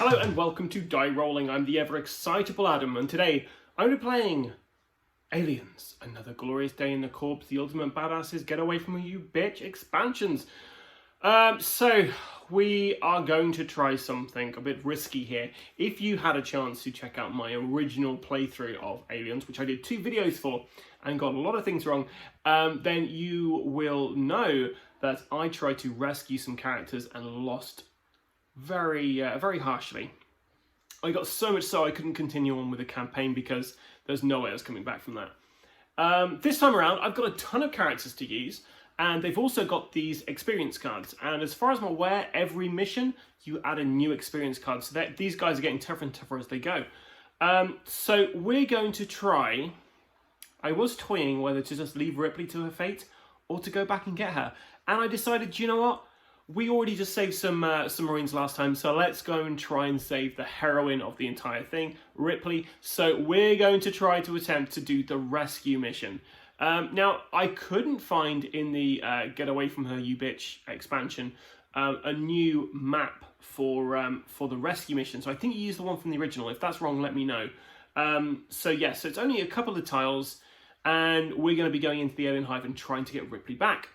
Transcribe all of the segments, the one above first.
Hello and welcome to Die Rolling. I'm the ever excitable Adam, and today I'm going to be playing Aliens, Another Glorious Day in the Corpse, the Ultimate Badasses, Get Away From You Bitch expansions. So we are going to try something a bit risky here. If you had a chance to check out my original playthrough of Aliens, which I did 2 videos for and got a lot of things wrong, then you will know that I tried to rescue some characters and lost very harshly. I got so much so I couldn't continue on with the campaign because there's no way I was coming back from that. This time around, I've got a ton of characters to use, and they've also got these experience cards. And as far as I'm aware, every mission, you add a new experience card. So that these guys are getting tougher and tougher as they go. So we're going to try... I was toying whether to just leave Ripley to her fate or to go back and get her. And I decided, you know what? We already just saved some Marines last time, so let's go and try and save the heroine of the entire thing, Ripley. So we're going to try to attempt to do the rescue mission. Now, I couldn't find in the Get Away From Her, You Bitch expansion a new map for the rescue mission. So I think you used the one from the original. If that's wrong, let me know. So it's only a couple of tiles, and we're going to be going into the alien hive and trying to get Ripley back.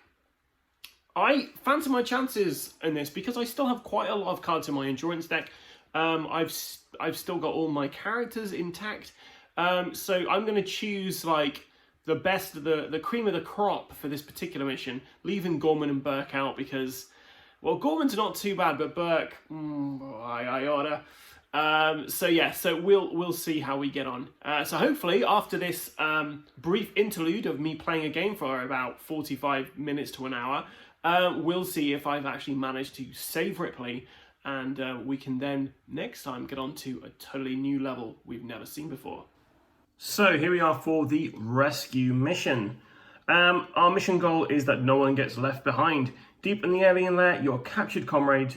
I fancy my chances in this because I still have quite a lot of cards in my endurance deck. I've still got all my characters intact. So I'm going to choose like the best, the cream of the crop for this particular mission, leaving Gorman and Burke out because, well, Gorman's not too bad, but Burke, I oughta. So we'll see how we get on. So hopefully after this brief interlude of me playing a game for about 45 minutes to an hour, we'll see if I've actually managed to save Ripley, and we can then next time get on to a totally new level we've never seen before. So here we are for the rescue mission. Our mission goal is that no one gets left behind. Deep in the alien lair, your captured comrade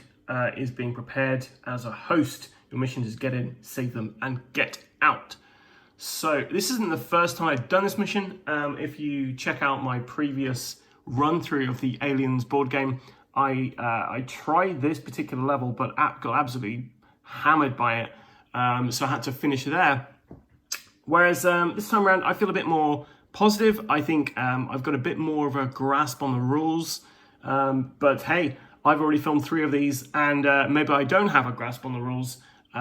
is being prepared as a host. Your mission is get in, save them, and get out. So this isn't the first time I've done this mission. If you check out my previous run through of the Aliens board game, I tried this particular level but got absolutely hammered by it, so I had to finish there. Whereas this time around I feel a bit more positive. I think I've got a bit more of a grasp on the rules, but hey, I've already filmed 3 of these, and maybe I don't have a grasp on the rules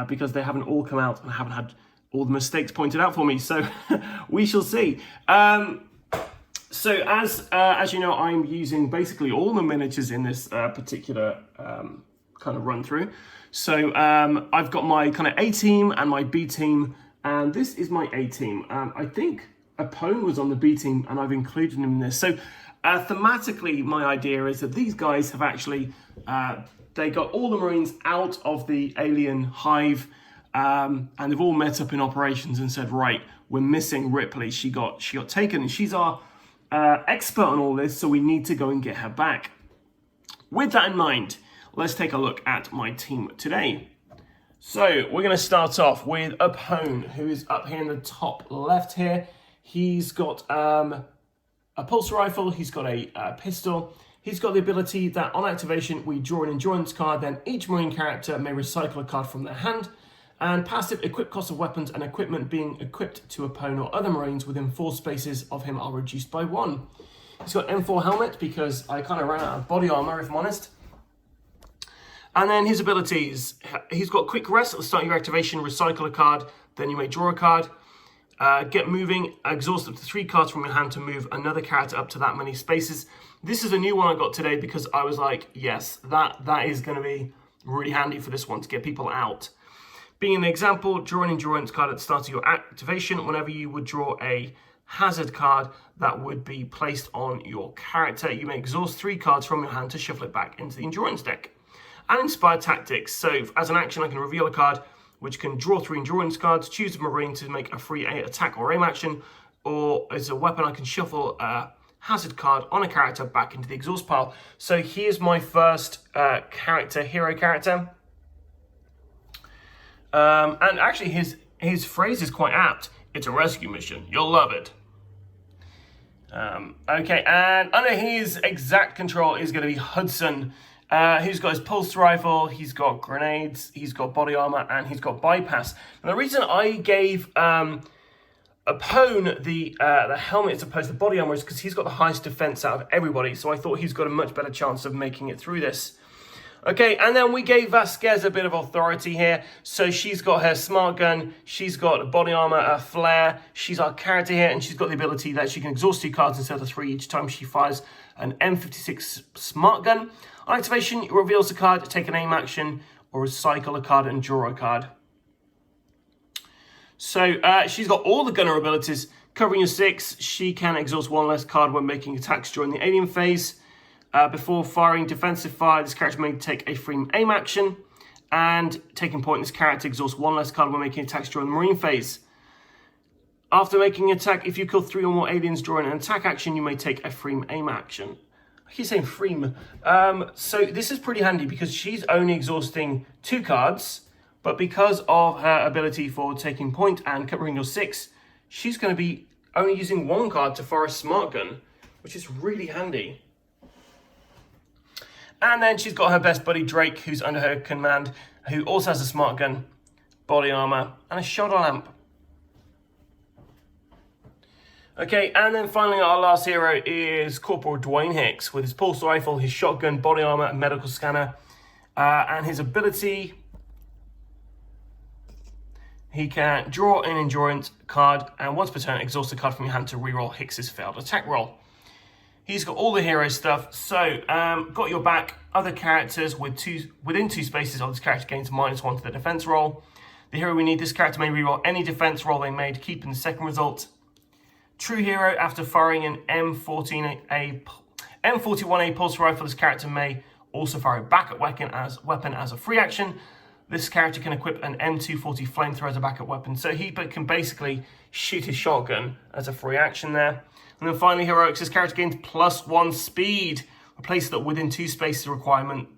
because they haven't all come out and I haven't had all the mistakes pointed out for me, so we shall see. So as you know, I'm using basically all the miniatures in this particular kind of run through. So I've got my kind of A team and my B team, and this is my A team. I think Apone was on the B team, and I've included him in this. So thematically, my idea is that these guys have actually they got all the Marines out of the alien hive, and they've all met up in operations and said, right, we're missing Ripley. She got taken, and she's our expert on all this, so we need to go and get her back. With that in mind, let's take a look at my team today. So we're going to start off with Apone, who is up here in the top left here. He's got a pulse rifle, he's got a pistol, he's got the ability that on activation we draw an endurance card, then each Marine character may recycle a card from their hand, and passive equip cost of weapons and equipment being equipped to Apone or other Marines within 4 spaces of him are reduced by 1. He's got M4 helmet because I kind of ran out of body armor, if I'm honest. And then his abilities, he's got quick rest at the start of your activation, recycle a card, then you may draw a card. Get moving, exhaust up to 3 cards from your hand to move another character up to that many spaces. This is a new one I got today because I was like, yes, that is going to be really handy for this one to get people out. Being an example, draw an endurance card at the start of your activation. Whenever you would draw a hazard card that would be placed on your character, you may exhaust 3 cards from your hand to shuffle it back into the endurance deck. And inspired tactics. So as an action, I can reveal a card which can draw 3 endurance cards, choose a Marine to make a free attack or aim action, or as a weapon, I can shuffle a hazard card on a character back into the exhaust pile. So here's my first hero character. And actually his phrase is quite apt. It's a rescue mission. You'll love it. Okay, and under his exact control is going to be Hudson. Who's got his pulse rifle, he's got grenades, he's got body armor, and he's got bypass. And the reason I gave Apone the helmet as opposed to body armor is because he's got the highest defense out of everybody, so I thought he's got a much better chance of making it through this. Okay, and then we gave Vasquez a bit of authority here. So she's got her smart gun, she's got body armor, a flare, she's our character here, and she's got the ability that she can exhaust 2 cards instead of 3 each time she fires an M56 smart gun. On activation, it reveals a card, take an aim action, or recycle a card and draw a card. So she's got all the gunner abilities. Covering your 6, she can exhaust 1 less card when making attacks during the alien phase. Before firing defensive fire, this character may take a free aim action, and taking point, this character exhausts 1 less card when making attacks during the marine phase. After making an attack, if you kill 3 or more aliens during an attack action, you may take a free aim action. I keep saying freem. So this is pretty handy because she's only exhausting 2 cards, but because of her ability for taking point and covering your 6, she's going to be only using 1 card to fire a smart gun, which is really handy. And then she's got her best buddy Drake, who's under her command, who also has a smart gun, body armor, and a shoulder lamp. Okay, and then finally our last hero is Corporal Dwayne Hicks with his pulse rifle, his shotgun, body armor, and medical scanner. And his ability, he can draw an endurance card, and once per turn, exhaust a card from your hand to reroll Hicks's failed attack roll. He's got all the hero stuff, so got your back. Other characters within 2 spaces of this character gains -1 to the defense roll. The hero we need, this character may reroll any defense roll they made, keeping the second result. True hero, after firing an M41A pulse rifle, this character may also fire a backup weapon as a free action. This character can equip an M240 flamethrower as a backup weapon, so he can basically shoot his shotgun as a free action there. And then finally, Heroics, this character gains +1 speed. Replace the within 2 spaces requirement.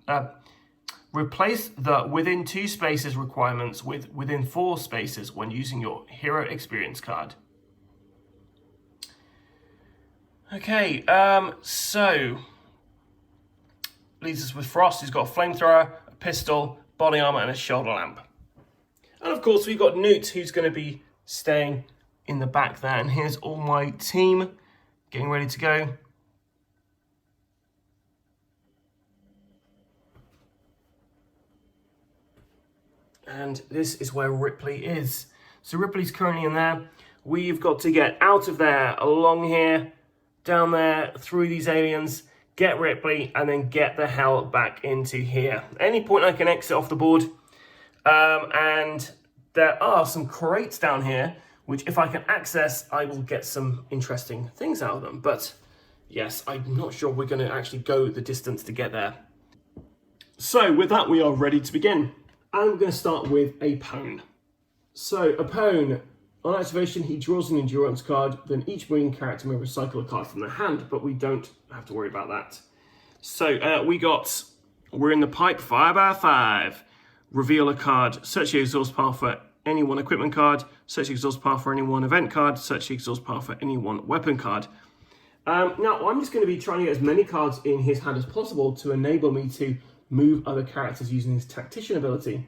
Replace the within 2 spaces requirements with within 4 spaces when using your hero experience card. Okay, so leaves us with Frost, who's got a flamethrower, a pistol, body armor, and a shoulder lamp. And of course, we've got Newt, who's going to be staying in the back there. And here's all my team getting ready to go. And this is where Ripley is. So Ripley's currently in there. We've got to get out of there, along here, down there, through these aliens, get Ripley, and then get the hell back into here. At any point I can exit off the board. And there are some crates down here, which if I can access, I will get some interesting things out of them. But yes, I'm not sure we're going to actually go the distance to get there. So with that, we are ready to begin. I'm going to start with Apone. So Apone, on activation, he draws an endurance card, then each Marine character may recycle a card from their hand, but we don't have to worry about that. So we're in the pipe, 5x5. Reveal a card, search the exhaust path for any 1 equipment card, search the exhaust path for any 1 event card, search the exhaust path for any 1 weapon card. Now, I'm just going to be trying to get as many cards in his hand as possible to enable me to move other characters using his tactician ability.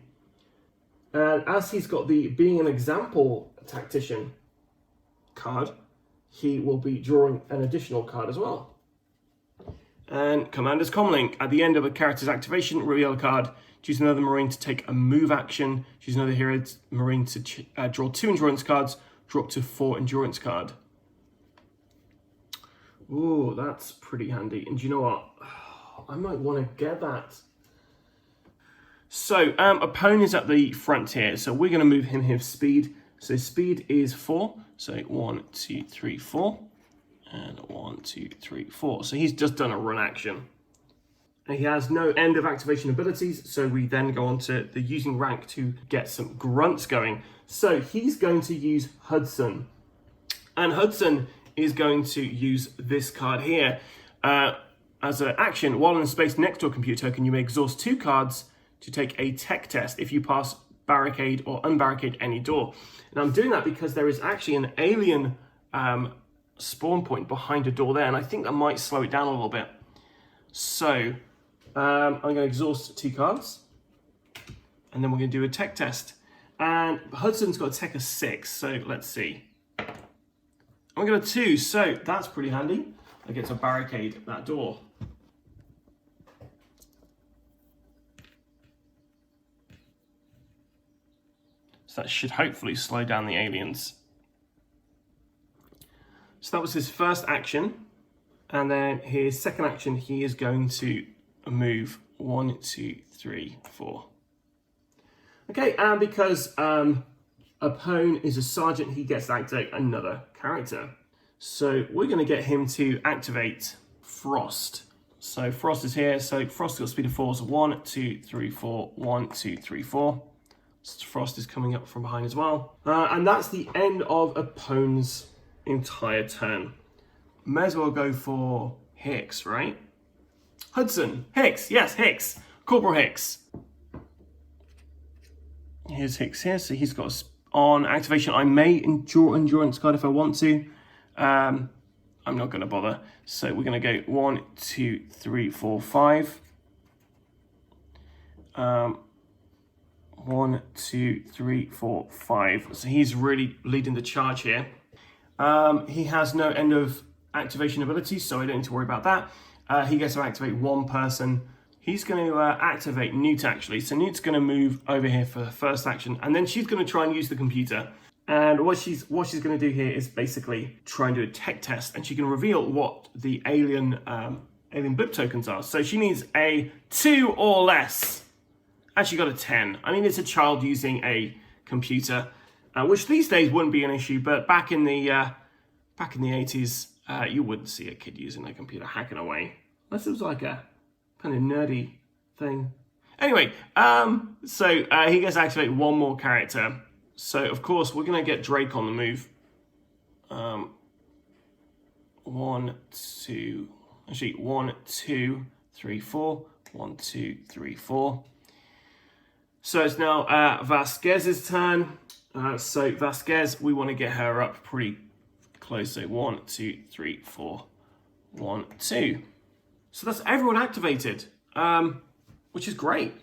And as he's got the being an example tactician card, he will be drawing an additional card as well. And Commander's Comlink. At the end of a character's activation, reveal a card. Choose another Marine to take a move action. Choose another hero Marine to draw 2 endurance cards. Draw up to 4 endurance card. Ooh, that's pretty handy. And do you know what? I might want to get that. So, Apone is at the front here. So we're going to move him his speed. So speed is 4. So 1, 2, 3, 4. And 1, 2, 3, 4. So he's just done a run action. And he has no end of activation abilities. So we then go on to the using rank to get some grunts going. So he's going to use Hudson. And Hudson is going to use this card here. As an action, while in space next to a computer token, you may exhaust 2 cards to take a tech test if you pass, barricade, or unbarricade any door. And I'm doing that because there is actually an alien spawn point behind a door there, and I think that might slow it down a little bit. So I'm going to exhaust 2 cards. And then we're going to do a tech test. And Hudson's got a tech of 6, so let's see. I'm going to 2, so that's pretty handy. I get to barricade that door. So that should hopefully slow down the aliens. So that was his first action. And then his second action, he is going to move 1, 2, 3, 4. Okay, and because Apone is a sergeant, he gets to activate another character. So we're going to get him to activate Frost. So Frost is here. So Frost got speed of 4. So 1, 2, 3, 4. 1, 2, 3, 4. So Frost is coming up from behind as well. And that's the end of Apone's entire turn. May as well go for Hicks, right? Hudson, Hicks, yes, Hicks. Corporal Hicks. Here's Hicks here, so he's got on activation. I may endure endurance card if I want to. I'm not going to bother. So we're going to go 1, 2, 3, 4, 5. 1, 2, 3, 4, 5. So he's really leading the charge here. He has no end of activation ability, so I don't need to worry about that. He gets to activate 1 person. He's going to activate Newt, actually. So Newt's going to move over here for the first action, and then she's going to try and use the computer. And what she's going to do here is basically try and do a tech test, and she can reveal what the alien blip tokens are. So she needs a 2 or less. And she got a 10. I mean, it's a child using a computer, which these days wouldn't be an issue, but back in the 80s, you wouldn't see a kid using a computer hacking away, unless it was like a kind of nerdy thing. Anyway, so he gets to activate 1 more character. So of course we're gonna get Drake on the move. 1, 2, actually 1, 2, 3, 4. 1, 2, 3, 4. So it's now Vasquez's turn. So Vasquez, we want to get her up pretty close. So 1, 2, 3, 4. 1, 2. So that's everyone activated, which is great.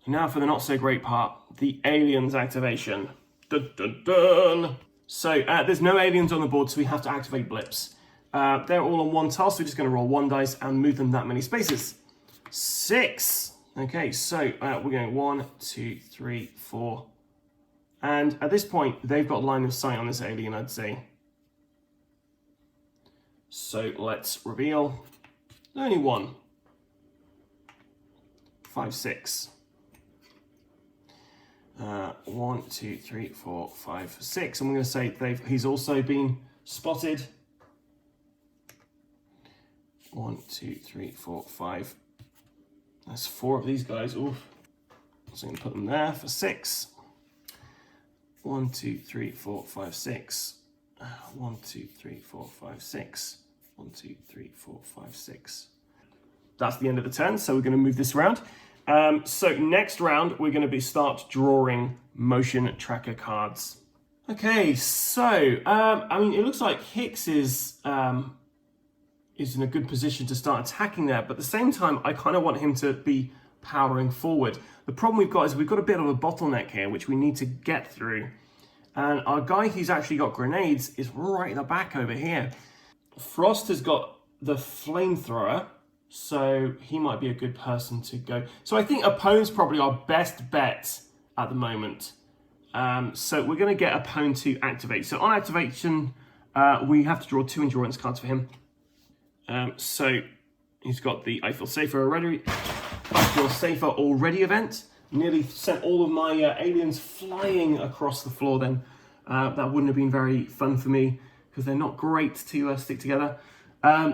Now for the not so great part, the aliens activation. Dun, dun, dun. So there's no aliens on the board, so we have to activate blips. They're all on 1 tile, so we're just going to roll 1 dice and move them that many spaces. 6. Okay, so we're going 1, 2, 3, 4. And at this point, they've got line of sight on this alien, I'd say. So let's reveal. Only 1. 5, 6. 1, 2, 3, 4, 5, 6. I'm going to say he's also been spotted. 1, 2, 3, 4, 5. That's 4 of these guys. Oof. So I'm going to put them there for 6. 1, 2, 3, 4, 5, 6. 1, 2, 3, 4, 5, 6. 1, 2, 3, 4, 5, 6. That's the end of the turn, so we're going to move this around. So next round, we're going to start drawing motion tracker cards. Okay, so, I mean, it looks like Hicks is in a good position to start attacking there, but at the same time, I kind of want him to be powering forward. The problem we've got is we've got a bit of a bottleneck here, which we need to get through. And our guy who's actually got grenades is right in the back over here. Frost has got the flamethrower, so he might be a good person to go. So I think Apone's probably our best bet at the moment. So we're going to get Apone to activate. So on activation, we have to draw 2 endurance cards for him. So he's got the I Feel Safer Already event. Nearly sent all of my aliens flying across the floor then. That wouldn't have been very fun for me because they're not great to stick together.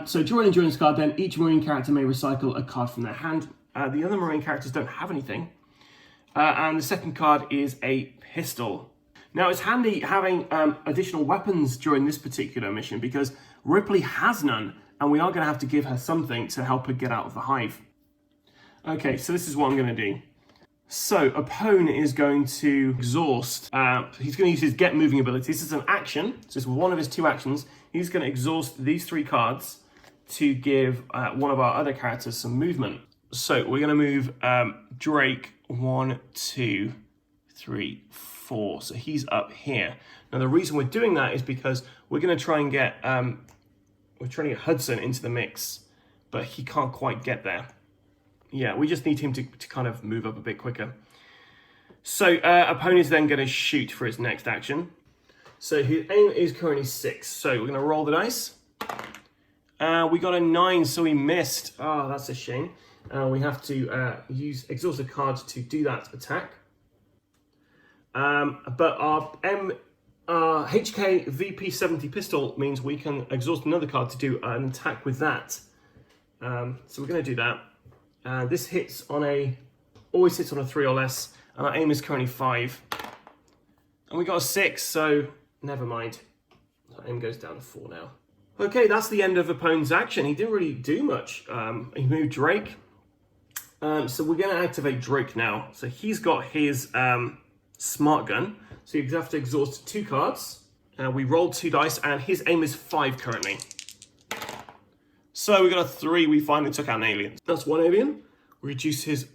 So draw an endurance card, then each Marine character may recycle a card from their hand. The other Marine characters don't have anything. And the second card is a pistol. Now it's handy having additional weapons during this particular mission because Ripley has none, and we are going to have to give her something to help her get out of the hive. Okay, so this is what I'm going to do. So Apone is going to exhaust. He's going to use his get moving ability. This is an action. So this is one of his 2 actions. He's going to exhaust these 3 cards to give one of our other characters some movement. So we're going to move Drake 1, 2, 3, 4. So he's up here. Now the reason we're doing that is because we're going to try and get Hudson into the mix, but he can't quite get there. Yeah, we just need him to kind of move up a bit quicker. So opponent's then going to shoot for his next action. So his aim is currently 6. So we're going to roll the dice. We got a 9, so we missed. Oh, that's a shame. We have to use exhaust a card to do that attack. But our HK VP70 pistol means we can exhaust another card to do an attack with that. So we're going to do that. This always hits on a 3 or less, and our aim is currently 5. And we got a 6, so never mind. Our aim goes down to 4 now. Okay, that's the end of opponent's action. He didn't really do much. He moved Drake. So we're going to activate Drake now. So he's got his smart gun. So you have to exhaust 2 cards. We rolled 2 dice, and his aim is 5 currently. So we got a 3. We finally took out an alien. That's 1 alien. We reduce his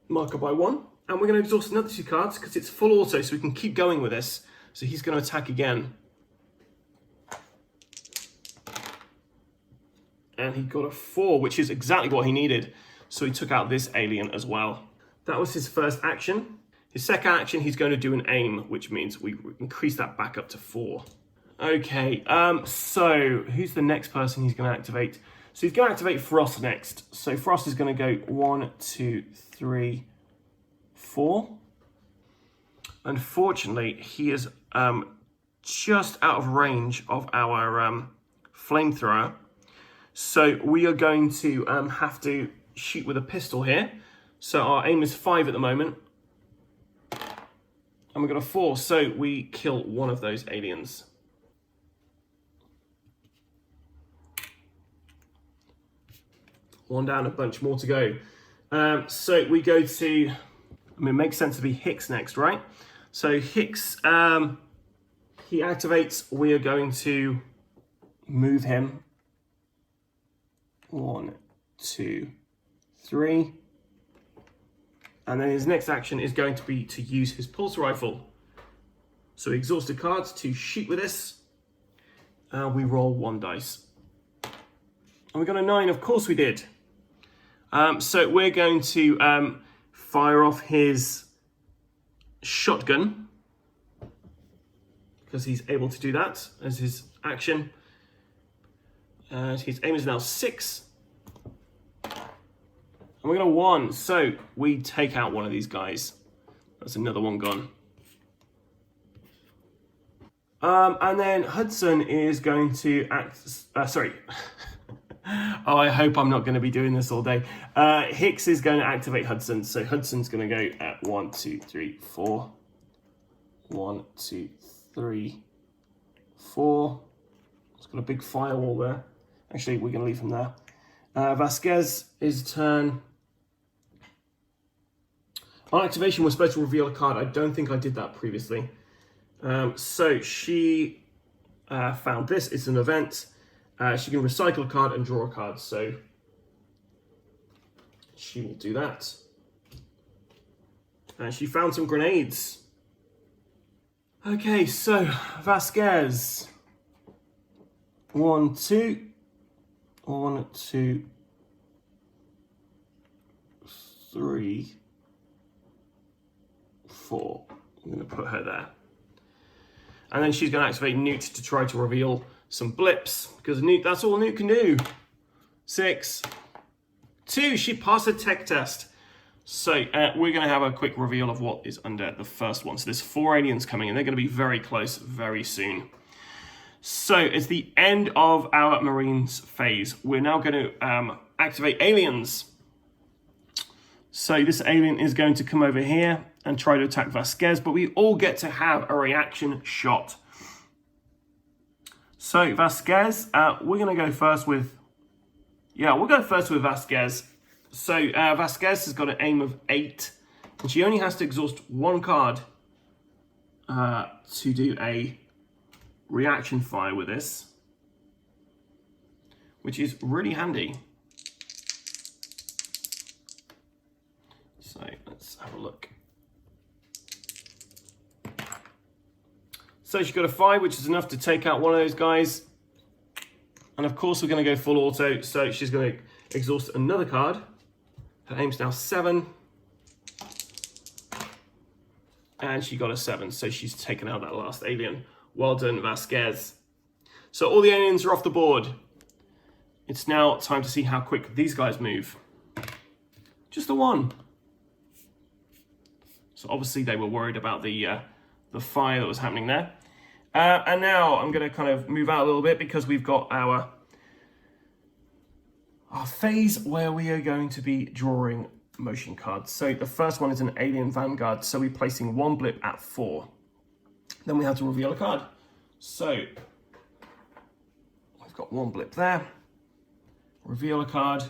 marker by 1. And we're going to exhaust another 2 cards because it's full auto, so we can keep going with this. So he's going to attack again. And he got a 4, which is exactly what he needed. So he took out this alien as well. That was his first action. His second action, he's going to do an aim, which means we increase that back up to 4. Okay, so who's the next person he's going to activate? So he's going to activate Frost next. So Frost is going to go 1, 2, 3, 4. Unfortunately, he is just out of range of our flamethrower. So we are going to have to shoot with a pistol here. So our aim is 5 at the moment. And we got a 4, so we kill one of those aliens. One down, a bunch more to go. So we go to, it makes sense to be Hicks next, right? So Hicks, he activates, we are going to move him. 1, 2, 3. And then his next action is going to be to use his pulse rifle. So he exhausts a card to shoot with this. We roll 1 dice. And we got a 9, of course we did. So we're going to fire off his shotgun, because he's able to do that as his action. His aim is now 6. And we got a 1, so we take out one of these guys. That's another one gone. And then Hudson is going to sorry. Oh, I hope I'm not going to be doing this all day. Hicks is going to activate Hudson. So Hudson's going to go at 1, 2, 3, 4. 1, 2, 3, 4. It's got a big firewall there. Actually, we're going to leave him there. Vasquez is turn. On activation, we're supposed to reveal a card. I don't think I did that previously. So she found this. It's an event. She can recycle a card and draw a card. So she will do that. And she found some grenades. Okay, so Vasquez. 1, 2. 1, 2, 3, 4. I'm going to put her there. And then she's going to activate Newt to try to reveal some blips, because Newt, that's all Newt can do. 6, 2, she passed the tech test. So we're going to have a quick reveal of what is under the first one. So there's 4 aliens coming, and they're going to be very close very soon. So it's the end of our Marines phase. We're now going to activate aliens. So this alien is going to come over here and try to attack Vasquez, but we all get to have a reaction shot. So Vasquez, we're going to go first with, we'll go first with Vasquez. So Vasquez has got an aim of 8, and she only has to exhaust 1 card to do a reaction fire with this. which is really handy. So let's have a look. So she's got a 5, which is enough to take out one of those guys. And of course we're going to go full auto, so she's going to exhaust another card. Her aim's now 7. And she got a 7, so she's taken out that last alien. Well done, Vasquez. So all the aliens are off the board. It's now time to see how quick these guys move. Just the 1. So obviously they were worried about the fire that was happening there. And now I'm going to kind of move out a little bit because we've got our phase where we are going to be drawing motion cards. So the first one is an alien vanguard. So we're placing 1 blip at 4. Then we have to reveal a card. So we've got 1 blip there. Reveal a card.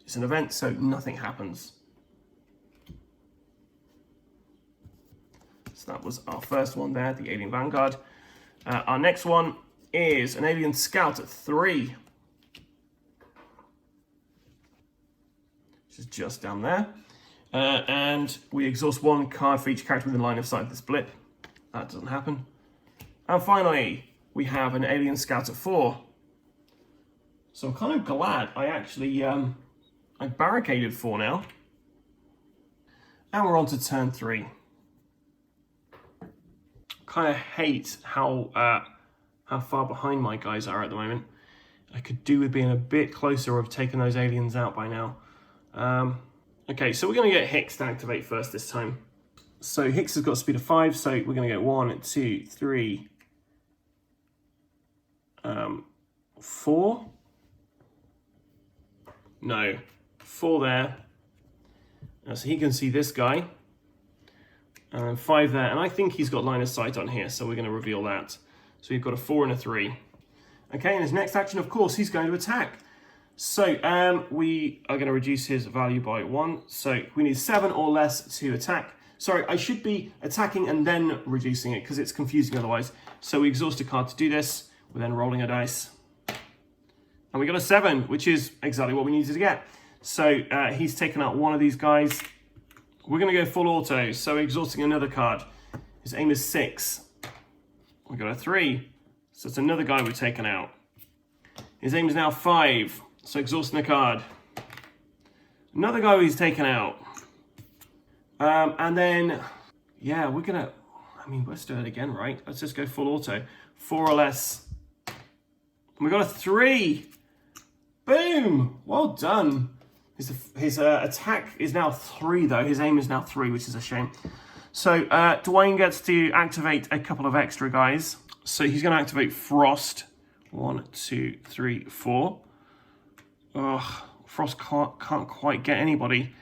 It's an event, so nothing happens. So that was our first one there, the alien vanguard. Our next one is an alien scout at 3. Which is just down there. And we exhaust 1 card for each character within line of sight of this blip. That doesn't happen. And finally, we have an alien scout at 4. So I'm kind of glad I actually I barricaded 4 now. And we're on to turn 3. Kind of hate how far behind my guys are at the moment. I could do with being a bit closer or have taken those aliens out by now. Okay, so we're going to get Hicks to activate first this time. So Hicks has got a speed of 5, so we're going to go 1, 2, 3, 4. No, 4 there. So he can see this guy. And 5 there, and I think he's got line of sight on here, so we're going to reveal that. So we've got a 4 and a 3. Okay, and his next action, of course, he's going to attack. So we are going to reduce his value by 1. So we need 7 or less to attack. Sorry, I should be attacking and then reducing it because it's confusing otherwise. So we exhaust a card to do this. We're then rolling a dice. And we got a 7, which is exactly what we needed to get. So he's taken out one of these guys. We're going to go full auto, so exhausting another card. His aim is 6. We got a 3, so it's another guy we've taken out. His aim is now 5, so exhausting a card. Another guy he's taken out. And then, yeah, we're going to, let's do it again, right? Let's just go full auto. 4 or less. We got a 3. Boom! Well done. His attack is now 3, though. His aim is now 3, which is a shame. So Dwayne gets to activate a couple of extra guys. So he's going to activate Frost. 1, 2, 3, 4. Ugh, Frost can't quite get anybody.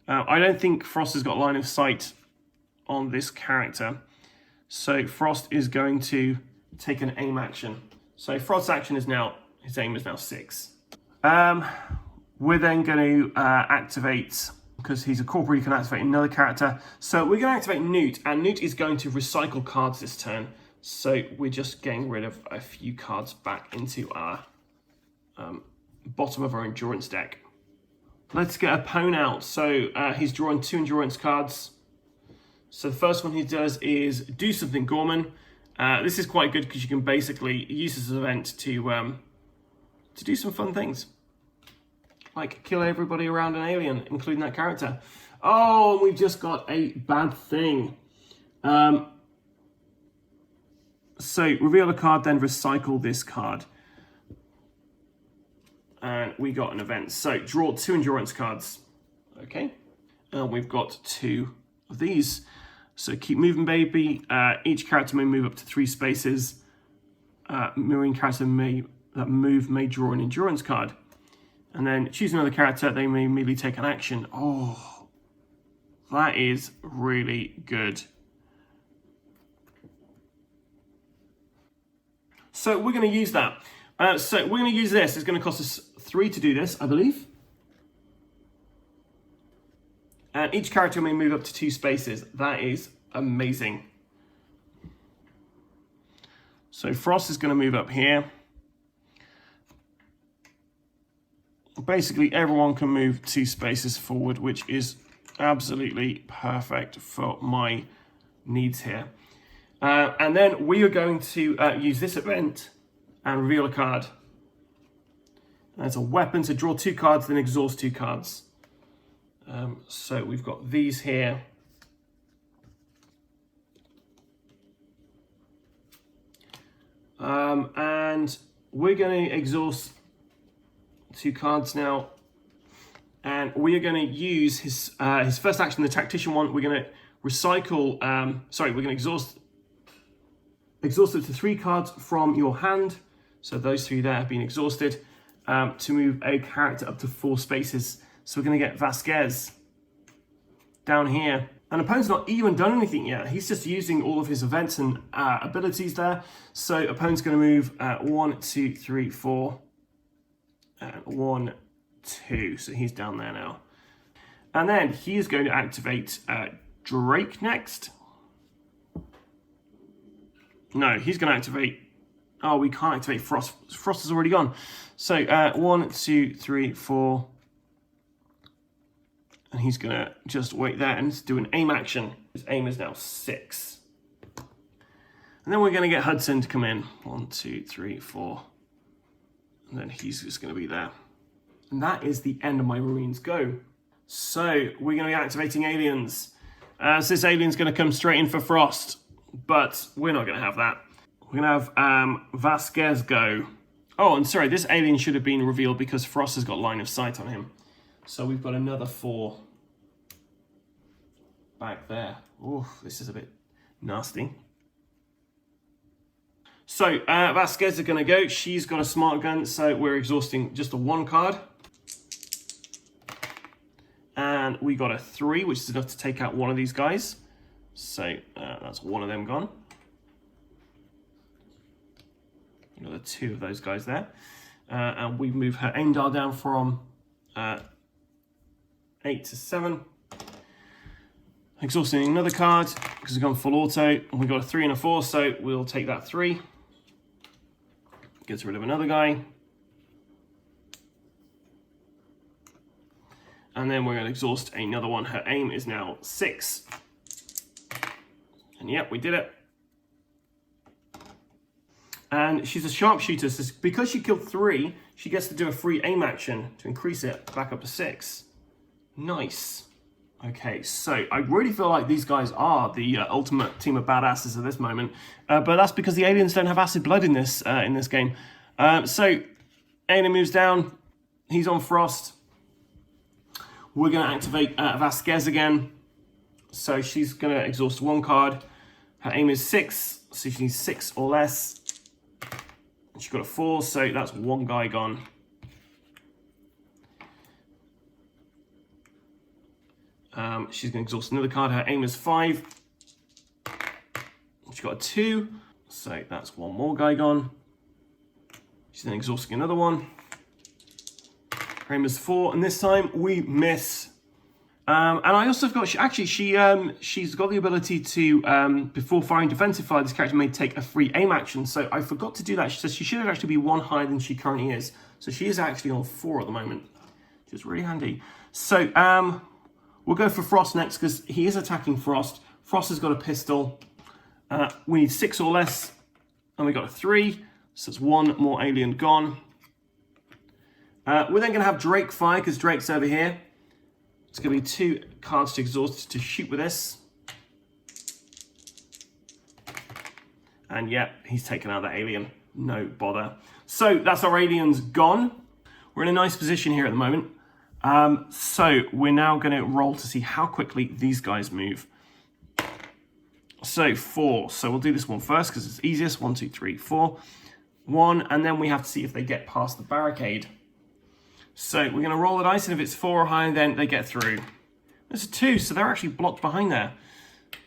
I don't think Frost has got line of sight on this character. So Frost is going to take an aim action. So Frost's action is now, his aim is now 6. We're then going to activate, because he's a corporal, he can activate another character. So we're going to activate Newt, and Newt is going to recycle cards this turn. So we're just getting rid of a few cards back into our bottom of our endurance deck. Let's get a Pwn out. So he's drawing 2 endurance cards. So the first one he does is Do Something Gorman. This is quite good because you can basically use this event to do some fun things. Like kill everybody around an alien, including that character. Oh, we've just got a bad thing. So reveal a card, then recycle this card. And we got an event. So draw 2 endurance cards. Okay. And we've got 2 of these. So keep moving, baby. Each character may move up to 3 spaces. Mirroring character that move may draw an endurance card. And then choose another character, they may immediately take an action. Oh, that is really good. So we're going to use that. So we're going to use this. It's going to cost us 3 to do this, I believe. And each character may move up to 2 spaces. That is amazing. So Frost is going to move up here. basically everyone can move 2 spaces forward, which is absolutely perfect for my needs here. And then we are going to use this event and reveal a card. As a weapon, so draw 2 cards, then exhaust 2 cards. So we've got these here. And we're going to exhaust 2 cards now. And we are going to use his first action, the tactician one. We're going to recycle, we're going to exhaust up to 3 cards from your hand. So those 3 there have been exhausted to move a character up to 4 spaces. So we're going to get Vasquez down here. And opponent's not even done anything yet. He's just using all of his events and abilities there. So opponent's going to move 1, 2, 3, 4, 1, 2. So he's down there now. And then he is going to activate Drake next. No, he's going to activate... Oh, we can't activate Frost. Frost is already gone. So 1, 2, 3, 4. And he's going to just wait there and do an aim action. His aim is now 6. And then we're going to get Hudson to come in. 1, 2, 3, 4. And then he's just going to be there. And that is the end of my Marines go. So we're going to be activating aliens. So this alien's going to come straight in for Frost. But we're not going to have that. We're going to have Vasquez go. Oh, and sorry, this alien should have been revealed because Frost has got line of sight on him. So we've got another 4 back there. Oh, this is a bit nasty. So Vasquez is going to go. She's got a smart gun, so we're exhausting just a 1 card. And we got a 3, which is enough to take out one of these guys. So that's 1 of them gone. Another 2 of those guys there. And we move her aim dial down from 8 to 7. Exhausting another card because we've gone full auto. And we've got a 3 and a 4, so we'll take that 3. Gets rid of another guy. And then we're going to exhaust another one. Her aim is now 6. And yep, we did it. And she's a sharpshooter, so because she killed 3, she gets to do a free aim action to increase it back up to 6. Nice. Okay, so I really feel like these guys are the ultimate team of badasses at this moment, but that's because the aliens don't have acid blood in this game. So alien moves down. He's on Frost. We're going to activate Vasquez again. So she's going to exhaust 1 card. Her aim is 6, so she needs 6 or less. She's got a 4, so that's 1 guy gone. She's going to exhaust another card. Her aim is 5. She's got a 2, so that's 1 more guy gone. She's then exhausting another one. Her aim is 4, and this time we miss. And I also got, she's got the ability to, before firing defensive fire, this character may take a free aim action. So I forgot to do that. So she should actually be 1 higher than she currently is. So she is actually on 4 at the moment, which is really handy. So we'll go for Frost next because he is attacking Frost. Frost has got a pistol. We need 6 or less, and we got a 3. So it's 1 more alien gone. We're then going to have Drake fire because Drake's over here. It's going to be 2 cards to exhaust to shoot with this. And yeah, he's taken out that alien. No bother. So that's our aliens gone. We're in a nice position here at the moment. So we're now going to roll to see how quickly these guys move. So 4. So we'll do this one first because it's easiest. 1, 2, 3, 4. 1, and then we have to see if they get past the barricade. So we're going to roll the dice, and if it's 4 or higher, then they get through. There's a 2, so they're actually blocked behind there.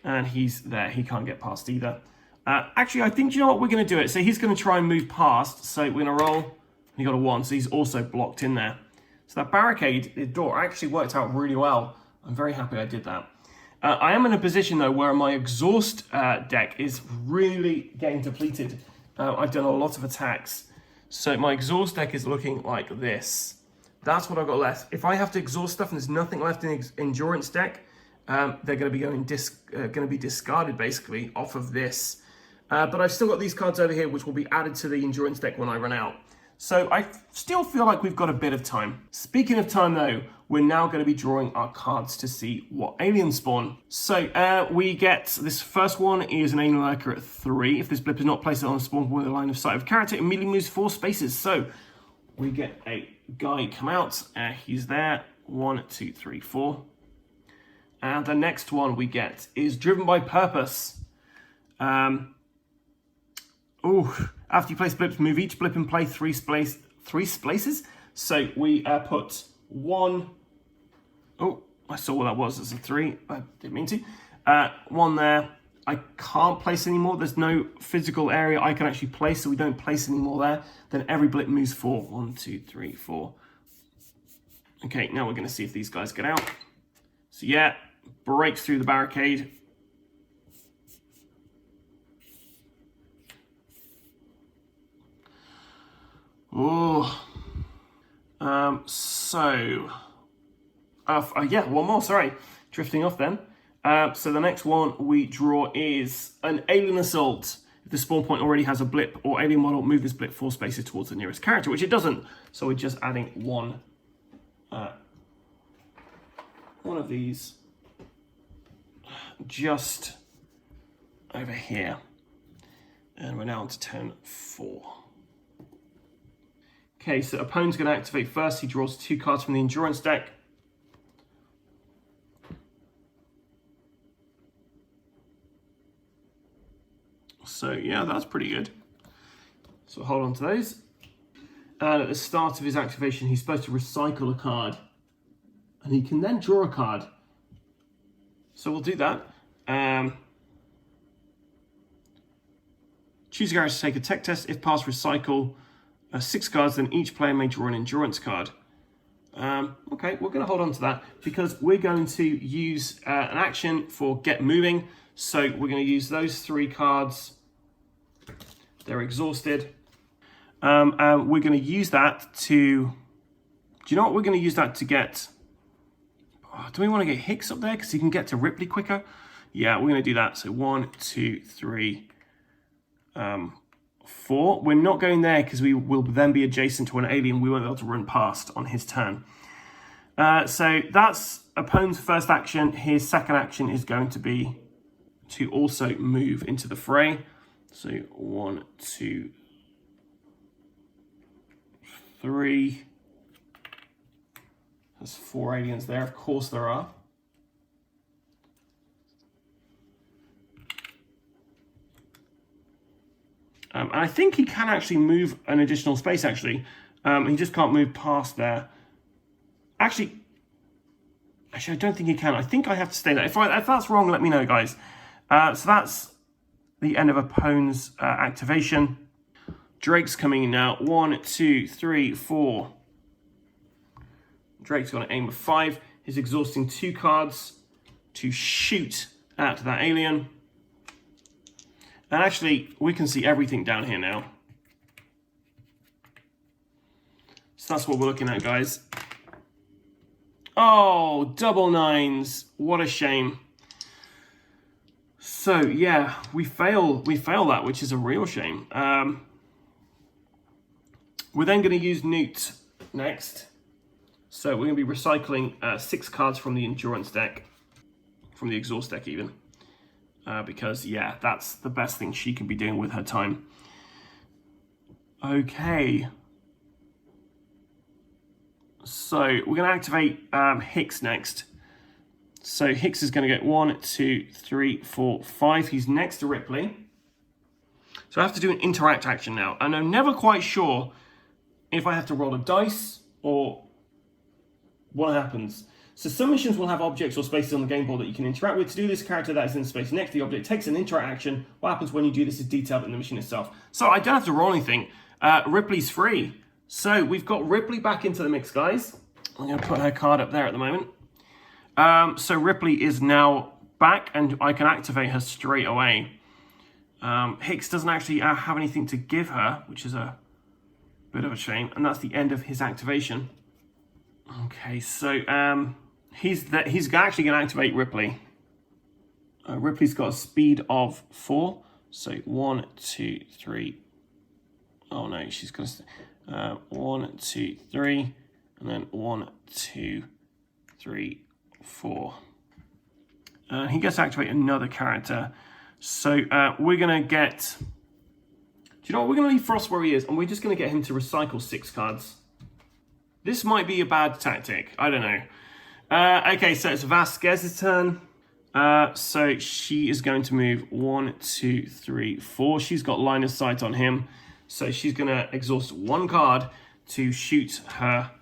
And he's there. He can't get past either. Actually, I think, you know what, we're going to do it. So he's going to try and move past. So we're going to roll. He got a 1, so he's also blocked in there. So that barricade, the door, actually worked out really well. I'm very happy I did that. I am in a position, though, where my exhaust deck is really getting depleted. I've done a lot of attacks. So my exhaust deck is looking like this. That's what I've got left. If I have to exhaust stuff and there's nothing left in the endurance deck, they're going to be discarded basically off of this. But I've still got these cards over here, which will be added to the endurance deck when I run out. So I still feel like we've got a bit of time. Speaking of time though, we're now going to be drawing our cards to see what aliens spawn. So we get, this first one is an alien lurker at 3. If this blip is not placed on a spawn with a line of sight of character, it immediately moves 4 spaces. So we get a guy come out, he's there, 1, 2, 3, 4. And the next one we get is driven by purpose. After you place blips, move each blip in play 3 spaces. So we put 1. Oh, I saw what that was. It's a 3. I didn't mean to. 1 there. I can't place anymore. There's no physical area I can actually place, so we don't place anymore there. Then every blip moves 4. 1, 2, 3, 4. Okay, now we're going to see if these guys get out. So yeah, breaks through the barricade. Oh, yeah, one more, sorry. Drifting off then. So the next one we draw is an alien assault. If the spawn point already has a blip or alien model, move this blip 4 spaces towards the nearest character, which it doesn't. So we're just adding one of these just over here. And we're now on to turn 4. Okay, so opponent's going to activate first. He draws 2 cards from the endurance deck. So yeah, that's pretty good. So hold on to those. And at the start of his activation, he's supposed to recycle a card. And he can then draw a card. So we'll do that. Choose a character to take a tech test. If passed, recycle 6 cards, then each player may draw an endurance card. Okay, we're going to hold on to that because we're going to use an action for get moving. So we're going to use those 3 cards. They're exhausted. And we're going to use that to... Do you know what we're going to use that to get? Oh, do we want to get Hicks up there because he can get to Ripley quicker? Yeah, we're going to do that. So 1, 2, 3, 4. We're not going there because we will then be adjacent to an alien we won't be able to run past on his turn. So that's opponent's first action. His second action is going to be to also move into the fray. So 1, 2, 3. There's 4 aliens there. Of course there are. And I think he can actually move an additional space, actually. He just can't move past there. Actually, I don't think he can. I think I have to stay there. If that's wrong, let me know, guys. So that's the end of opponent's activation. Drake's coming in now. 1, 2, 3, 4. Drake's going to aim with 5. He's exhausting 2 cards to shoot at that alien. And actually, we can see everything down here now. So that's what we're looking at, guys. Oh, double 9s. What a shame. So, yeah, we fail that, which is a real shame. We're then going to use Newt next. So we're going to be recycling 6 cards from the endurance deck, from the exhaust deck even. Because, yeah, that's the best thing she can be doing with her time. Okay. So we're going to activate Hicks next. So Hicks is going to get 1, 2, 3, 4, 5. He's next to Ripley. So I have to do an interact action now. And I'm never quite sure if I have to roll a dice or what happens. So some missions will have objects or spaces on the game board that you can interact with. To do this, character that is in the space next to the object takes an interact action. What happens when you do this is detailed in the mission itself. So I don't have to roll anything. Ripley's free. So we've got Ripley back into the mix, guys. I'm going to put her card up there at the moment. So Ripley is now back and I can activate her straight away. Hicks doesn't actually have anything to give her, which is a bit of a shame. And that's the end of his activation. Okay, so he's actually going to activate Ripley. Ripley's got a speed of 4. So 1, 2, 3. Oh no, she's going to 1, 2, 3, and then 1, 2, 3, 4. He gets to activate another character. So we're going to get... Do you know what? We're going to leave Frost where he is, and we're just going to get him to recycle 6 cards. This might be a bad tactic. I don't know. Okay, so it's Vasquez's turn. So she is going to move 1, 2, 3, 4. She's got line of sight on him. So she's going to exhaust 1 card to shoot her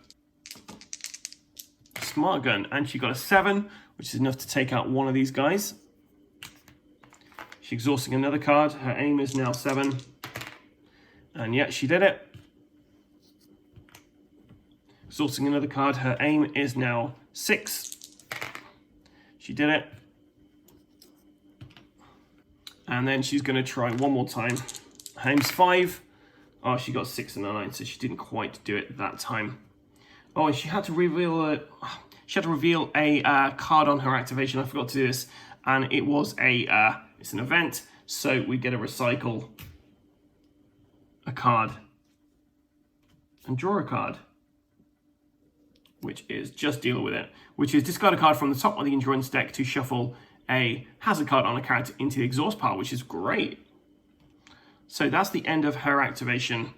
smart gun. And she got a 7, which is enough to take out one of these guys. She's exhausting another card. Her aim is now 7. And yeah, she did it. Exhausting another card. Her aim is now 6. She did it. And then she's going to try one more time. Her aim's 5. Oh, she got 6 and a 9, so she didn't quite do it that time. Oh, and she had to reveal a card on her activation. I forgot to do this, and it was it's an event, so we get to recycle a card and draw a card, which is just deal with it, which is discard a card from the top of the endurance deck to shuffle a hazard card on a character into the exhaust pile, which is great. So that's the end of her activation.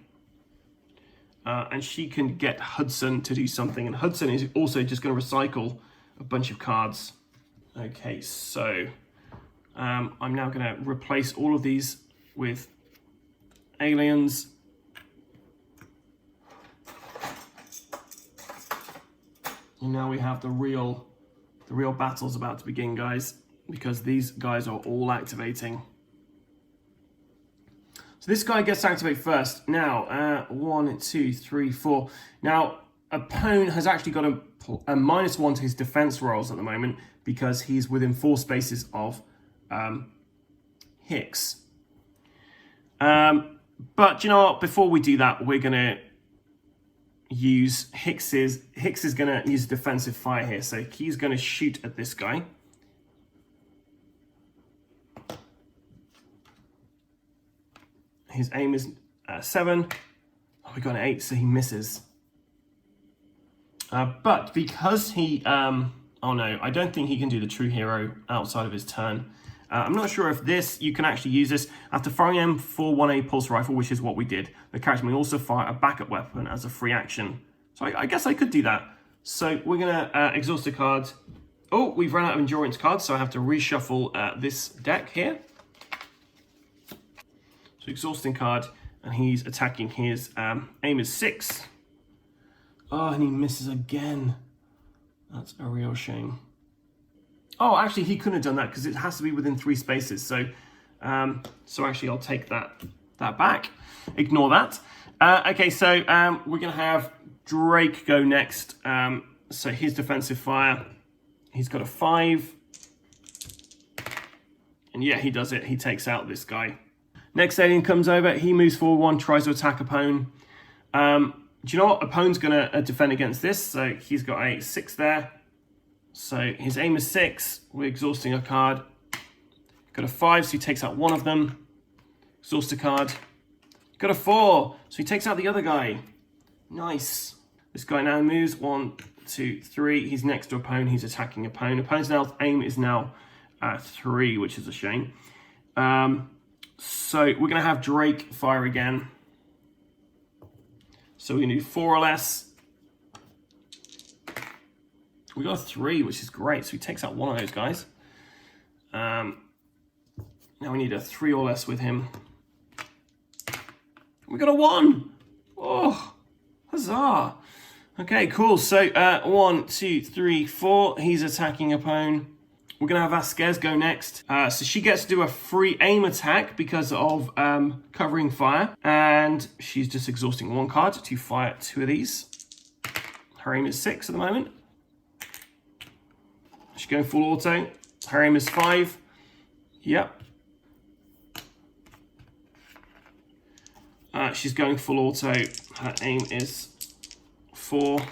And she can get Hudson to do something. And Hudson is also just going to recycle a bunch of cards. Okay, so I'm now going to replace all of these with aliens. And now we have the real battle's about to begin, guys, because these guys are all activating. So this guy gets to activate first. Now, 1, 2, 3, 4. Now, opponent has actually got a -1 to his defense rolls at the moment because he's within 4 spaces of Hicks. But you know what? Before we do that, we're gonna use Hicks is gonna use defensive fire here. So he's gonna shoot at this guy. His aim is 7. Oh, we got an 8, so he misses. But because he... oh no, I don't think he can do the true hero outside of his turn. I'm not sure if you can actually use this. After firing him for 1A pulse rifle, which is what we did, the character may also fire a backup weapon as a free action. So I guess I could do that. So we're going to exhaust a card. Oh, we've run out of endurance cards, so I have to reshuffle this deck here. So exhausting card, and he's attacking his aim is 6. Oh, and he misses again. That's a real shame. Oh, actually, he couldn't have done that because it has to be within 3 spaces. So, actually, I'll take that back. Ignore that. Okay, so we're going to have Drake go next. So his defensive fire, he's got a 5. And yeah, he does it. He takes out this guy. Next alien comes over. He moves forward 1, tries to attack opponent. Do you know what? Opponent's going to defend against this. So he's got a 6 there. So his aim is 6. We're exhausting a card. Got a 5, so he takes out one of them. Exhaust a card. Got a 4, so he takes out the other guy. Nice. This guy now moves 1, 2, 3. He's next to opponent. He's attacking opponent. Opponent's aim is now 3, which is a shame. So we're going to have Drake fire again. So we're going to do 4 or less. We got a 3, which is great. So he takes out one of those guys. Now we need a 3 or less with him. We got a 1. Oh, huzzah. Okay, cool. So 1, 2, 3, 4. He's attacking opponent. We're going to have Vasquez go next. So she gets to do a free aim attack because of covering fire. And she's just exhausting 1 card to fire 2 of these. Her aim is 6 at the moment. She's going full auto. Her aim is 5. Yep. She's going full auto. Her aim is 4.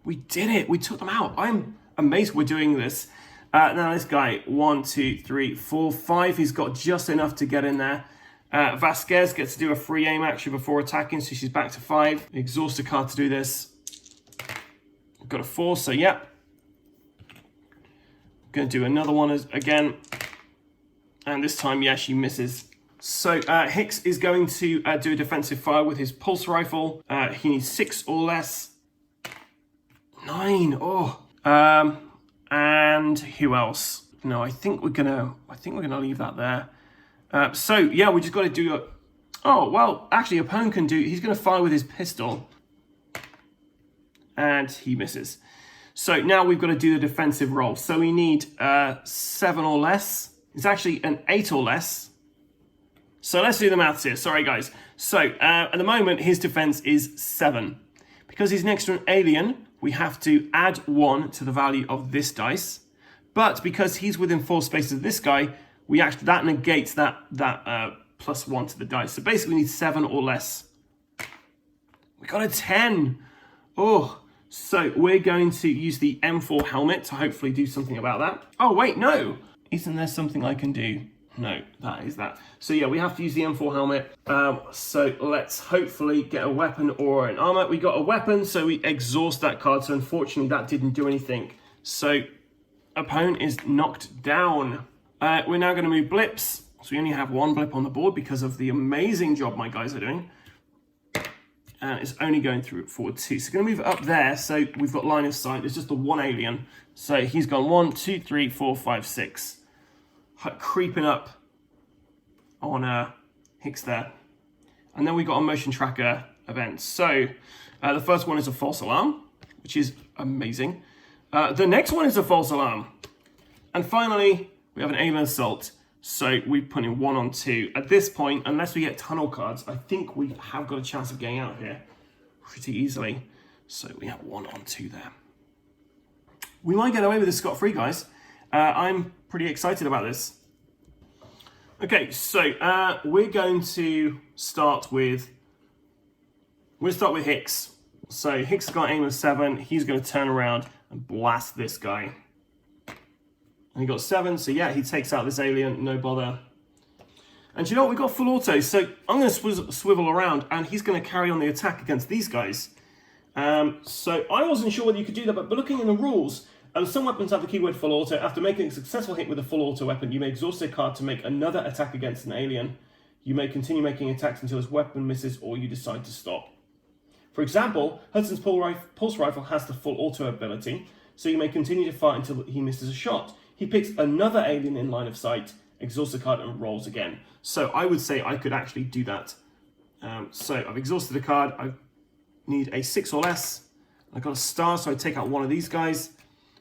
We did it. We took them out. I'm amazed we're doing this. Now this guy, 1, 2, 3, 4, 5. He's got just enough to get in there. Vasquez gets to do a free aim action before attacking, so she's back to 5. Exhaust a card to do this. Got a 4, so yeah. Going to do another one again. And this time, yeah, she misses. So Hicks is going to do a defensive fire with his pulse rifle. He needs 6 or less. 9. Oh. And who else? No, I think we're gonna leave that there. So yeah, we just got to do. Oh well, actually, opponent can do. He's going to fire with his pistol, and he misses. So now we've got to do the defensive roll. So we need 7 or less. It's actually an 8 or less. So let's do the maths here. Sorry, guys. So at the moment, his defense is 7. Because he's next to an alien, we have to add 1 to the value of this dice. But because he's within 4 spaces of this guy, that negates that plus 1 to the dice. So basically, we need 7 or less. We got a 10. Oh, so we're going to use the M4 helmet to hopefully do something about that. Oh, wait, no. Isn't there something I can do? No, that is that. So yeah, we have to use the M4 helmet. So let's hopefully get a weapon or an armor. We got a weapon, so we exhaust that card. So unfortunately, that didn't do anything. So opponent is knocked down. We're now going to move blips. So we only have 1 blip on the board because of the amazing job my guys are doing. And it's only going through forward 2. So we're going to move it up there. So we've got line of sight. There's just the 1 alien. So he's gone 1, 2, 3, 4, 5, 6. Creeping up on Hicks there. And then we got a motion tracker event. So the first one is a false alarm, which is amazing. The next one is a false alarm. And finally, we have an alien assault. So we put in 1 on 2. At this point, unless we get tunnel cards, I think we have got a chance of getting out here pretty easily. So we have 1 on 2 there. We might get away with this scot-free, guys. I'm pretty excited about this. Okay, so we're going to start with Hicks. So Hicks has got aim of 7. He's going to turn around and blast this guy. And he got 7, so yeah, he takes out this alien, no bother. And you know what? We've got full auto, so I'm going to swivel around, and he's going to carry on the attack against these guys. So I wasn't sure whether you could do that, but looking in the rules, some weapons have the keyword full auto. After making a successful hit with a full auto weapon, you may exhaust a card to make another attack against an alien. You may continue making attacks until his weapon misses or you decide to stop. For example, Hudson's pulse rifle has the full auto ability, so you may continue to fire until he misses a shot. He picks another alien in line of sight, exhausts a card, and rolls again. So I would say I could actually do that. So I've exhausted a card. I need a 6 or less. I got a star, so I take out one of these guys.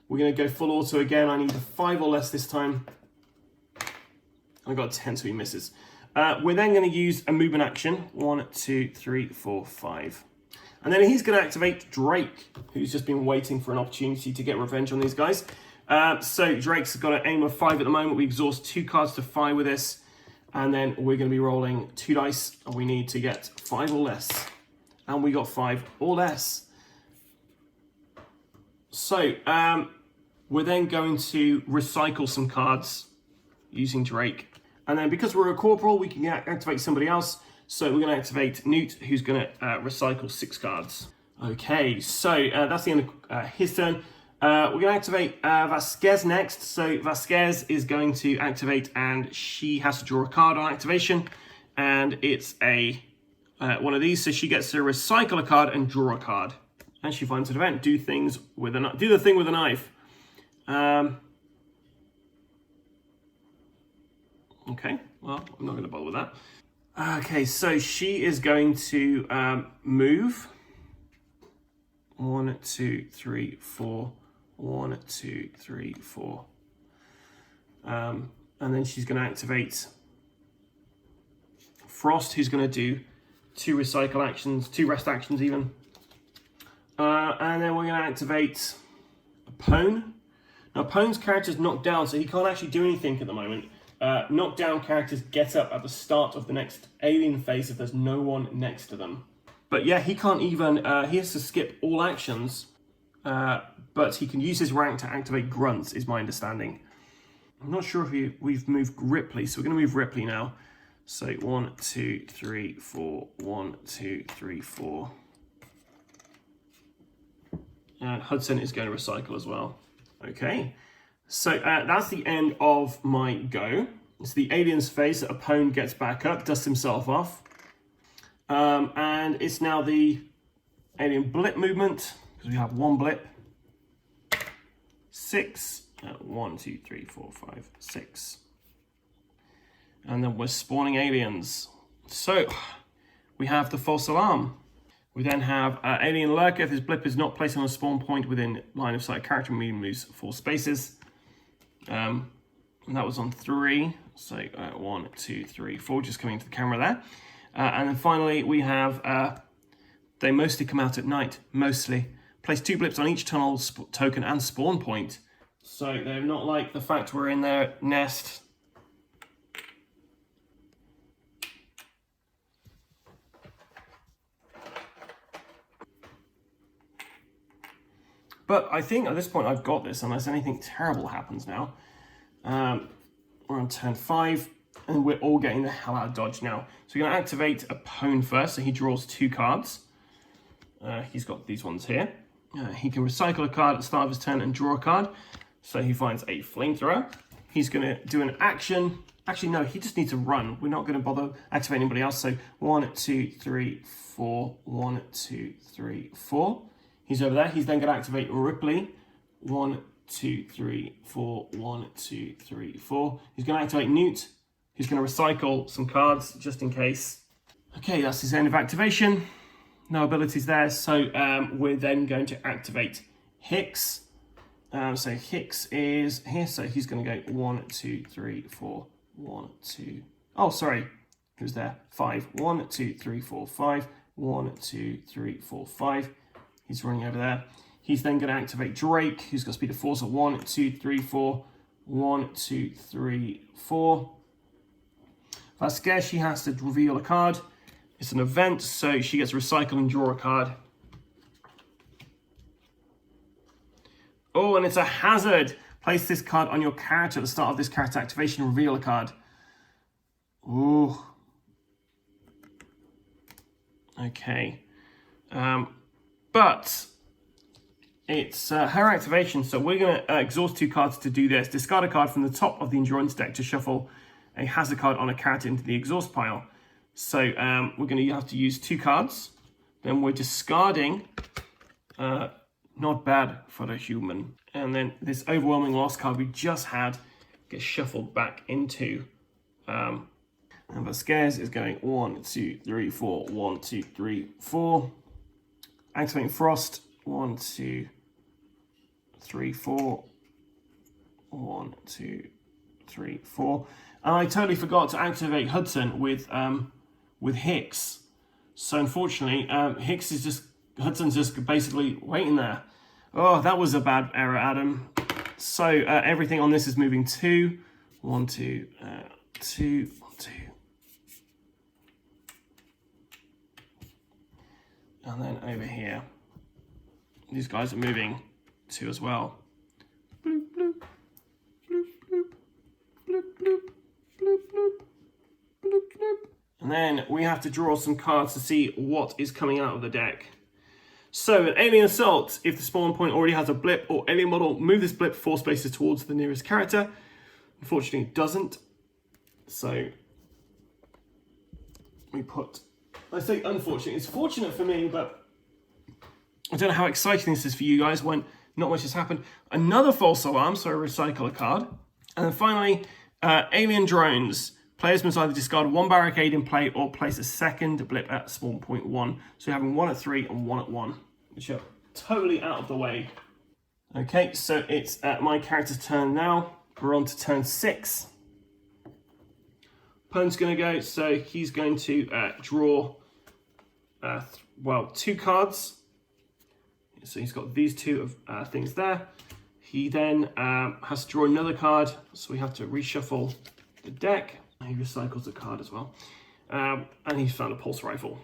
We're going to go full auto again. I need a 5 or less this time. I got a 10, so he misses. We're then going to use a movement action. 1, 2, 3, 4, 5. And then he's going to activate Drake, who's just been waiting for an opportunity to get revenge on these guys. So Drake's got an aim of 5 at the moment. We exhaust 2 cards to fire with this. And then we're going to be rolling 2 dice. And we need to get 5 or less. And we got 5 or less. So we're then going to recycle some cards using Drake. And then because we're a corporal, we can activate somebody else. So we're going to activate Newt, who's going to recycle 6 cards. Okay, so that's the end of his turn. We're going to activate Vasquez next. So Vasquez is going to activate, and she has to draw a card on activation. And it's a one of these, so she gets to recycle a card and draw a card. And she finds an event. Do the thing with a knife. Okay, well, I'm not going to bother with that. Okay, so she is going to move. 1, 2, 3, 4. 1, 2, 3, 4. And then she's going to activate Frost, who's going to do 2 recycle actions, 2 rest actions even. And then we're going to activate Pone. Now, Pone's character's knocked down, so he can't actually do anything at the moment. Knocked down characters get up at the start of the next alien phase if there's no one next to them. But yeah, he can't even, he has to skip all actions but he can use his rank to activate grunts, is my understanding. I'm not sure if we've moved Ripley, so we're going to move Ripley now. So 1, 2, 3, 4, 1, 2, 3, 4. And Hudson is going to recycle as well. Okay, so that's the end of my go. It's the aliens phase. The opponent gets back up, dusts himself off. And it's now the alien blip movement, because we have one blip. 6. 1, 2, 3, 4, 5, 6. And then we're spawning aliens. So we have the false alarm. We then have alien lurker. If his blip is not placed on a spawn point within line of sight, character medium moves 4 spaces. And that was on 3. So 1, 2, 3, 4, just coming to the camera there. And then finally we have, they mostly come out at night, mostly. Place 2 blips on each tunnel, token and spawn point. So they're not like the fact we're in their nest. But I think at this point I've got this, unless anything terrible happens now. We're on turn 5, and we're all getting the hell out of dodge now. So we're going to activate a pwn first, so he draws 2 cards. He's got these ones here. He can recycle a card at the start of his turn and draw a card. So he finds a flamethrower. He's going to do an action. Actually, no, he just needs to run. We're not going to bother activating anybody else. So 1, 2, 3, 4. 1, 2, 3, 4. He's over there. He's then going to activate Ripley. 1, 2, 3, 4. 1, 2, 3, 4. He's going to activate Newt. He's going to recycle some cards just in case. Okay, that's his end of activation. No abilities there. So we're then going to activate Hicks. So Hicks is here. So he's going to go 1, 2, 3, 4. 1, 2. Oh, sorry. Who's there? 5. 1, 2, 3, 4, 5. 1, 2, 3, 4, 5. He's running over there. He's then going to activate Drake, who's got speed of force of 1, 2, 3, 4. 1, 2, 3, 4. Vasquez, she has to reveal a card. It's an event, so she gets to recycle and draw a card. Oh, and it's a hazard. Place this card on your character at the start of this character activation and reveal a card. Ooh. Okay. But it's her activation, so we're going to exhaust 2 cards to do this. Discard a card from the top of the endurance deck to shuffle a hazard card on a character into the exhaust pile. So we're going to have to use 2 cards. Then we're discarding Not Bad for a Human. And then this overwhelming loss card we just had gets shuffled back into. And Vasquez is going 1, 2, 3, 4. 1, 2, 3, 4. Activating Frost. 1, 2, 3, 4. 1, 2, 3, 4. And I totally forgot to activate Hudson with Hicks. So unfortunately, Hudson's just basically waiting there. Oh, that was a bad error, Adam. So everything on this is moving 2. 1, 2, 2, 2. And then over here, these guys are moving 2 as well. Bloop, bloop, bloop, bloop, bloop, bloop, bloop, bloop, bloop, bloop. And then we have to draw some cards to see what is coming out of the deck. So an alien assault, if the spawn point already has a blip or alien model, move this blip 4 spaces towards the nearest character. Unfortunately, it doesn't. So we put, I say unfortunately, it's fortunate for me, but I don't know how exciting this is for you guys when not much has happened. Another false alarm, so I recycle a card. And then finally, alien drones. Players must either discard 1 barricade in play or place a second blip at spawn point 1. So you're having 1 at 3 and 1 at 1, which are totally out of the way. Okay, so it's my character's turn now. We're on to turn 6. Opponent's going to go, so he's going to draw, 2 cards. So he's got these 2 of things there. He then has to draw another card, so we have to reshuffle the deck. He recycles a card as well. And he's found a pulse rifle.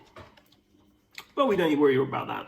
But we don't need to worry about that.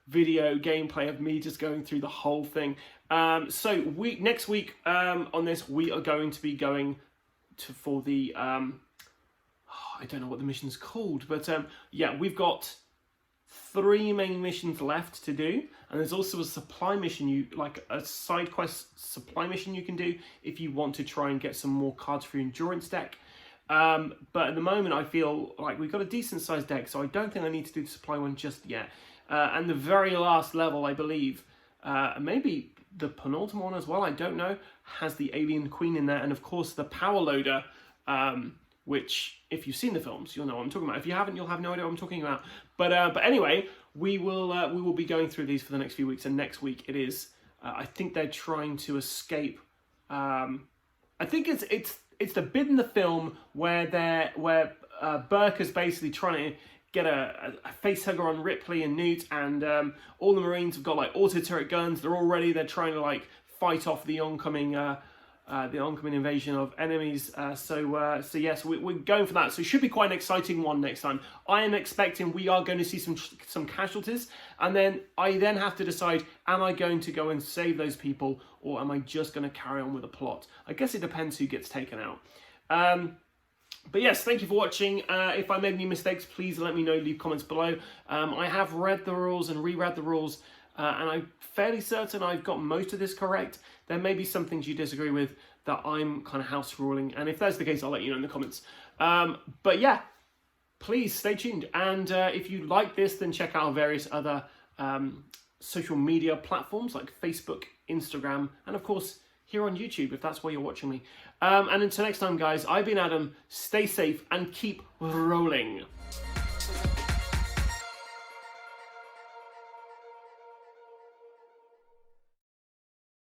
video gameplay of me just going through the whole thing. So next week on this, we are going to be going for the I don't know what the mission's called, but yeah, we've got 3 main missions left to do, and there's also a supply mission, like a side quest supply mission you can do if you want to try and get some more cards for your endurance deck. But at the moment, I feel like we've got a decent sized deck, so I don't think I need to do the supply one just yet. And the very last level, I believe, maybe the penultimate one as well, I don't know, has the alien queen in there, and of course the power loader, which, if you've seen the films, you'll know what I'm talking about. If you haven't, you'll have no idea what I'm talking about. But anyway, we will be going through these for the next few weeks, and next week it is. I think they're trying to escape. I think it's the bit in the film where Burke is basically trying to get a face hugger on Ripley and Newt, and all the Marines have got like auto turret guns. They're all ready. They're trying to like fight off the oncoming invasion of enemies. So yes, we're going for that. So it should be quite an exciting one next time. I am expecting we are going to see some casualties, and then I have to decide: am I going to go and save those people, or am I just going to carry on with the plot? I guess it depends who gets taken out. But yes, thank you for watching. If I made any mistakes, please let me know, leave comments below. I have read the rules and reread the rules, and I'm fairly certain I've got most of this correct. There may be some things you disagree with that I'm kind of house ruling, and if that's the case, I'll let you know in the comments. But yeah, please stay tuned, and if you like this, then check out our various other social media platforms like Facebook, Instagram, and of course here on YouTube, if that's where you're watching me. And until next time, guys, I've been Adam. Stay safe and keep rolling.